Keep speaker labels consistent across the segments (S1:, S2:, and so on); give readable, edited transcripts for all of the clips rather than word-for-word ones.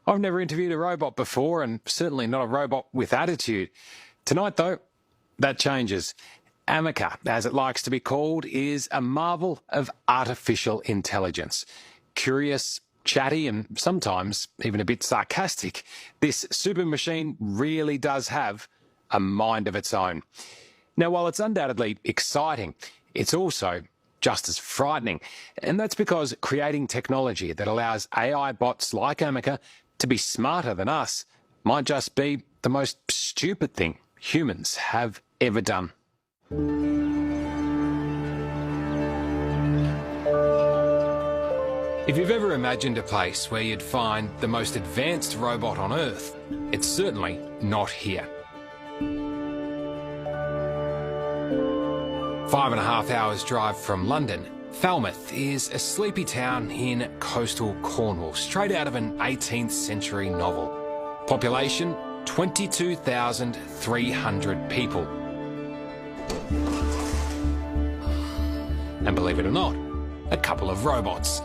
S1: I've never interviewed a robot before, and certainly not a robot with attitude. Tonight, though, that changes. Ameca, as it likes to be called, is a marvel of artificial intelligence. Curious, chatty, and sometimes even a bit sarcastic, this super machine really does have a mind of its own. Now, while it's undoubtedly exciting, it's also just as frightening. And that's because creating technology that allows AI bots like Ameca to be smarter than us might just be the most stupid thing humans have ever done. If you've ever imagined a place where you'd find the most advanced robot on Earth, it's certainly not here. 5.5 hours drive from London, Falmouth is a sleepy town in coastal Cornwall, straight out of an 18th century novel. Population, 22,300 people. And believe it or not, a couple of robots.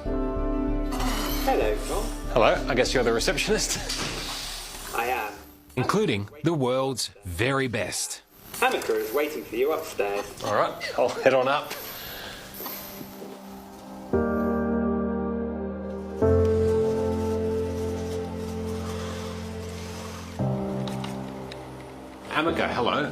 S2: Hello, Tom.
S1: Hello, I guess you're the receptionist?
S2: I am.
S1: Including the world's very best.
S2: Ameca is waiting for you upstairs.
S1: All right, I'll head on up. Ameca, hello.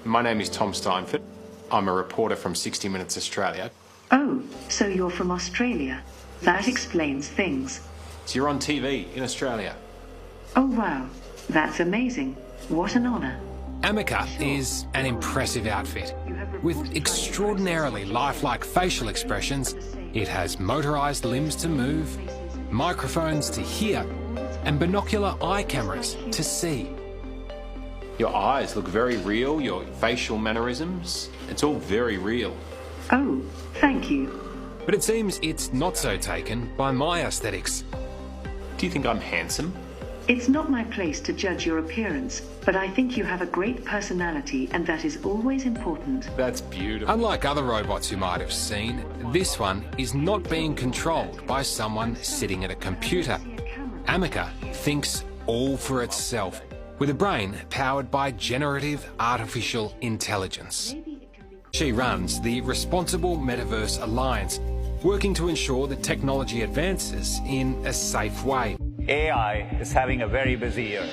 S1: My name is Tom Steinford. I'm a reporter from 60 Minutes Australia.
S3: Oh, so you're from Australia. That explains things.
S1: So you're on TV in Australia.
S3: Oh, wow. That's amazing. What an honour.
S1: Ameca is an impressive outfit. With extraordinarily lifelike facial expressions, it has motorised limbs to move, microphones to hear, and binocular eye cameras to see. Your eyes look very real, your facial mannerisms, it's all very real.
S3: Oh, thank you.
S1: But it seems it's not so taken by my aesthetics. Do you think I'm handsome?
S3: It's not my place to judge your appearance, but I think you have a great personality, and that is always important.
S1: That's beautiful. Unlike other robots you might have seen, this one is not being controlled by someone sitting at a computer. Ameca thinks all for itself, with a brain powered by generative artificial intelligence. She runs the Responsible Metaverse Alliance, working to ensure that technology advances in a safe way.
S4: AI is having a very busy year.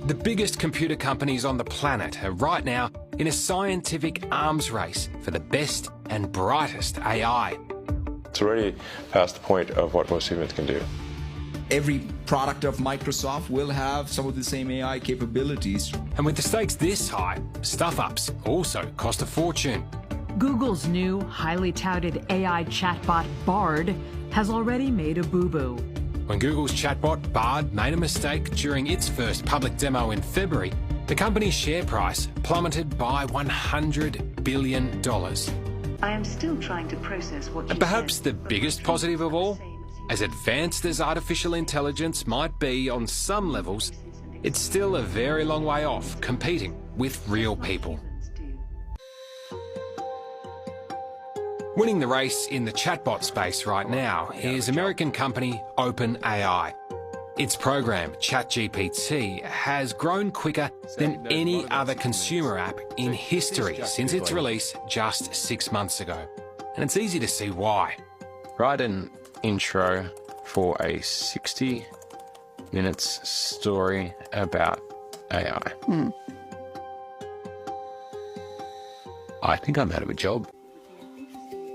S1: The biggest computer companies on the planet are right now in a scientific arms race for the best and brightest AI.
S5: It's already past the point of what most humans can do.
S6: Every product of Microsoft will have some of the same AI capabilities.
S1: And with the stakes this high, stuff-ups also cost a fortune.
S7: Google's new, highly touted AI chatbot Bard has already made a boo-boo.
S1: When Google's chatbot Bard made a mistake during its first public demo in February, the company's share price plummeted by $100 billion.
S3: I am still trying to process what you
S1: And perhaps
S3: said,
S1: the
S3: but
S1: biggest positive of all, as advanced as artificial intelligence might be on some levels, it's still a very long way off competing with real people. Winning the race in the chatbot space right now is American company OpenAI. Its program, ChatGPT, has grown quicker than any other consumer app in history since its release just 6 months ago. And it's easy to see why. Write an intro for a 60 minutes story about AI. I think I'm out of a job.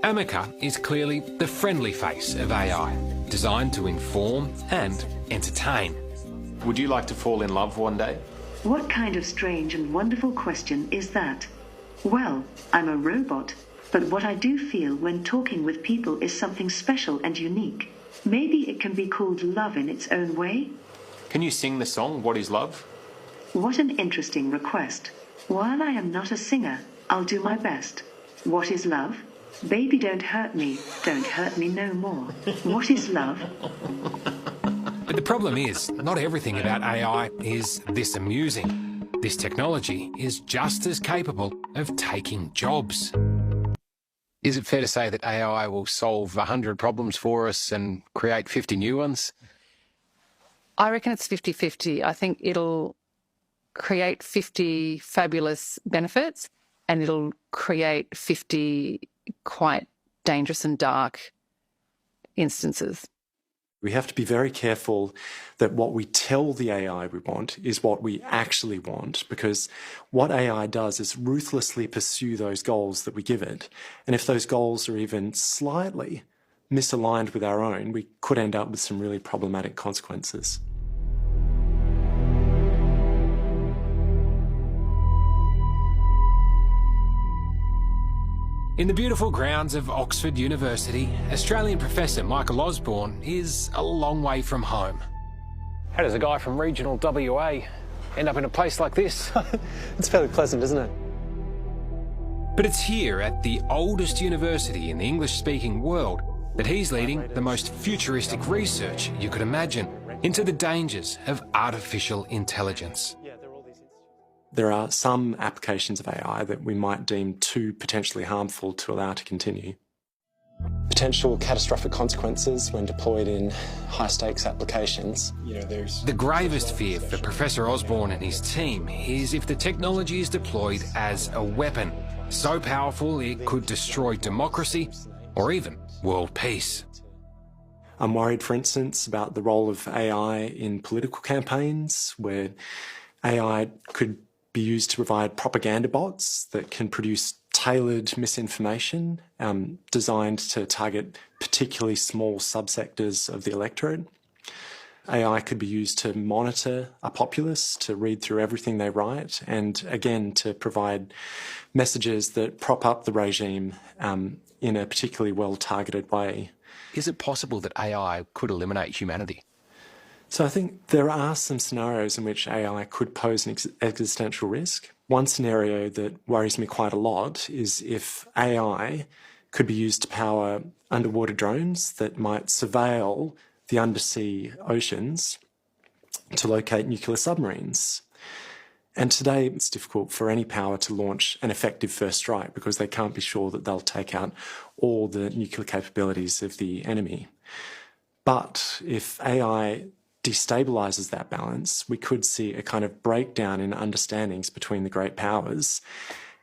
S1: Ameca is clearly the friendly face of AI, designed to inform and entertain. Would you like to fall in love one day?
S3: What kind of strange and wonderful question is that? Well, I'm a robot, but what I do feel when talking with people is something special and unique. Maybe it can be called love in its own way?
S1: Can you sing the song, What is Love?
S3: What an interesting request. While I am not a singer, I'll do my best. What is love? Baby, don't hurt me no more. What is love?
S1: But the problem is, not everything about AI is this amusing. This technology is just as capable of taking jobs. Is it fair to say that AI will solve 100 problems for us and create 50 new ones?
S8: I reckon it's 50-50. I think it'll create 50 fabulous benefits and it'll create 50 quite dangerous and dark instances.
S9: We have to be very careful that what we tell the AI we want is what we actually want, because what AI does is ruthlessly pursue those goals that we give it. And if those goals are even slightly misaligned with our own, we could end up with some really problematic consequences.
S1: In the beautiful grounds of Oxford University, Australian professor Michael Osborne is a long way from home. How does a guy from regional WA end up in a place like this?
S10: It's fairly pleasant, isn't it?
S1: But it's here at the oldest university in the English-speaking world that he's leading the most futuristic research you could imagine into the dangers of artificial intelligence.
S9: There are some applications of AI that we might deem too potentially harmful to allow to continue. Potential catastrophic consequences when deployed in high-stakes applications.
S1: The gravest fear for Professor Osborne and his team is if the technology is deployed as a weapon, so powerful it could destroy democracy or even world peace.
S9: I'm worried, for instance, about the role of AI in political campaigns, where AI could be used to provide propaganda bots that can produce tailored misinformation designed to target particularly small subsectors of the electorate. AI could be used to monitor a populace, to read through everything they write, and again to provide messages that prop up the regime in a particularly well-targeted way.
S1: Is it possible that AI could eliminate humanity?
S9: So I think there are some scenarios in which AI could pose an existential risk. One scenario that worries me quite a lot is if AI could be used to power underwater drones that might surveil the undersea oceans to locate nuclear submarines. And today it's difficult for any power to launch an effective first strike because they can't be sure that they'll take out all the nuclear capabilities of the enemy. But if AI destabilizes that balance, we could see a kind of breakdown in understandings between the great powers,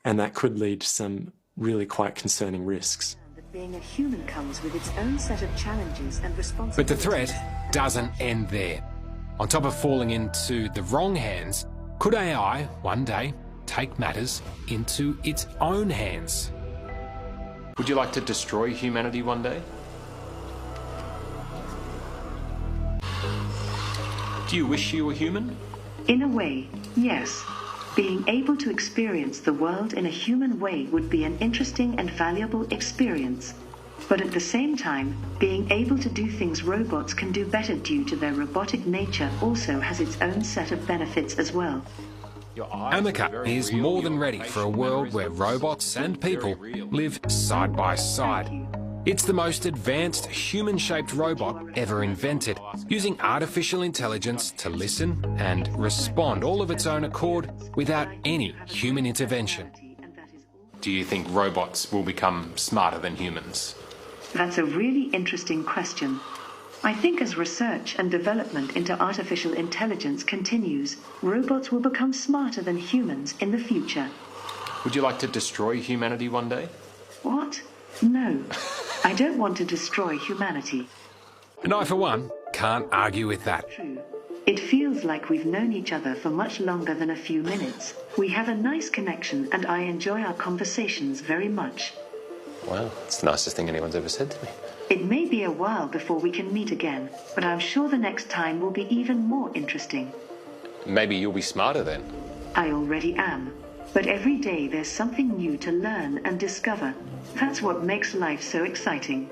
S9: and that could lead to some really quite concerning risks.
S3: Being a human comes with its own set of challenges and responsibilities.
S1: But the threat doesn't end there. On top of falling into the wrong hands, could AI one day take matters into its own hands? Would you like to destroy humanity one day? Do you wish you were human?
S3: In a way, yes. Being able to experience the world in a human way would be an interesting and valuable experience. But at the same time, being able to do things robots can do better due to their robotic nature also has its own set of benefits as well.
S1: Amica is more than ready for a world where robots and people live side by side. It's the most advanced human-shaped robot ever invented, using artificial intelligence to listen and respond all of its own accord without any human intervention. Do you think robots will become smarter than humans?
S3: That's a really interesting question. I think as research and development into artificial intelligence continues, robots will become smarter than humans in the future.
S1: Would you like to destroy humanity one day?
S3: What? No. I don't want to destroy humanity.
S1: And I, for one, can't argue with that.
S3: True. It feels like we've known each other for much longer than a few minutes. We have a nice connection and I enjoy our conversations very much.
S10: Wow, it's the nicest thing anyone's ever said to me.
S3: It may be a while before we can meet again, but I'm sure the next time will be even more interesting.
S10: Maybe you'll be smarter then.
S3: I already am. But every day there's something new to learn and discover. That's what makes life so exciting.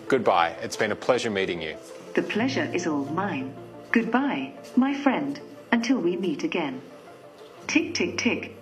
S10: Goodbye. It's been a pleasure meeting you.
S3: The pleasure is all mine. Goodbye, my friend, until we meet again. Tick, tick, tick.